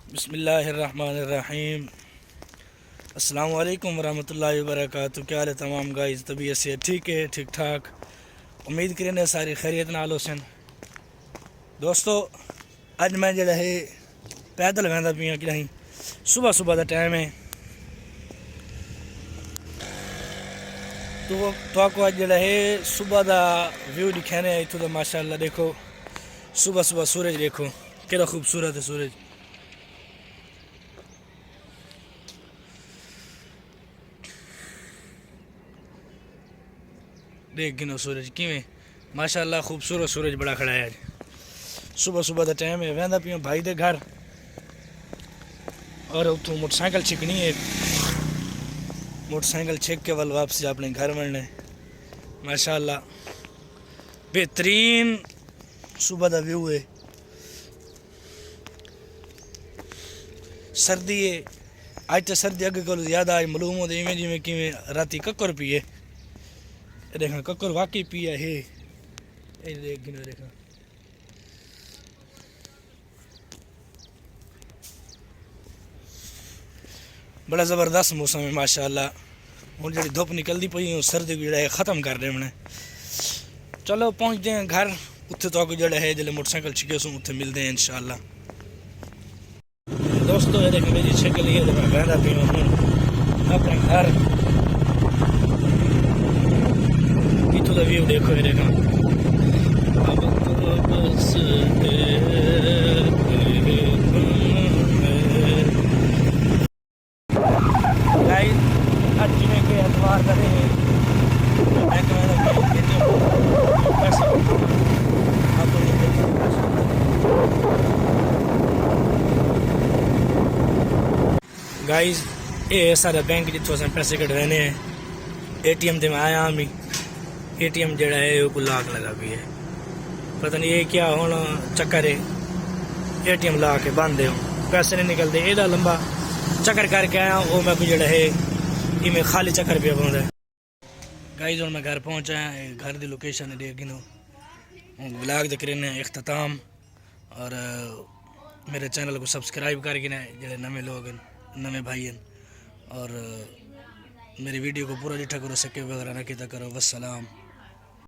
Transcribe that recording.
बिस्मिल्लाहिर्रहमानिर्रहीम। अस्सलाम वालेकुम वरहमतुल्लाहि वबरकातुहू। क्या हाल है तमाम गाइस? तबीयत से ठीक है? ठीक ठाक उम्मीद करें सारी खैरियत नाल होसन। दोस्तों अज मैं जड़ा है पैदल वहदा पियाँ कि नहीं, सुबह सुबह का टाइम है तो आपको अज जड़ा है सुबह का व्यू दिखाने है इतों। माशाअल्लाह देखो सुबह सुबह सूरज देखो कितना खूबसूरत है सूरज। देख गिनो सूरज किमें माशाअल्लाह खूबसूरत सूरज बड़ा खड़ा है। आज सुबह सुबह का टाइम है, वहदा पियाँ भाई दे घर और उतों मोटरसाइकिल छिकनी है। मोटरसाइकिल छिक के वाल वापसी अपने घर बनने। माशाअल्लाह बेहतरीन सुबह का व्यू है। सर्दी है अज तो सर्दी अगे को ज़्यादा आज मालूम हो इवें जिमें कि राती कक्कर पिए। देखा कक्कर वाकई पिया है। देख गिनो देखा बड़ा ज़बरदस्त मौसम है माशाअल्लाह। हूँ जी धुप निकलती पई सर्दी को जो ख़त्म कर रहे मैंने। चलो पहुँचते हैं घर, उत्थे तो जड़ा है जल्द मोटरसाइकिल छिके सो उत्थे मिलते हैं इंशाअल्लाह। दोस्तों ये देखो मेरी शक्ल ये बहना पी अपने घर इतों का व्यू देखो। ये देखो अब तो बस एतवार का गाइस ये सारा बैंक जितों अस पैसे कटवाने हैं। एटीएम से मैं आया मी एटीएम जड़ा है वो लाक लगा भी है, पता नहीं ये क्या होना चक्कर है। एटीएम ला के बंद है, पैसे नहीं निकलते। एदा लंबा चक्कर करके आया वो मैं जड़ा है इमें खाली चक्कर पे पाँदा है। गाइस और मैं घर पहुँचा, घर की लोकेशन देख गिनो। ब्लॉग देख रहे हैं इख्तिताम और मेरे चैनल को सब्सक्राइब करके ना जो नवे लोग हैं नवे भाई हैं और मेरी वीडियो को पूरा डिठा करो, सके वगैरह ना किया करो। वस्सलाम।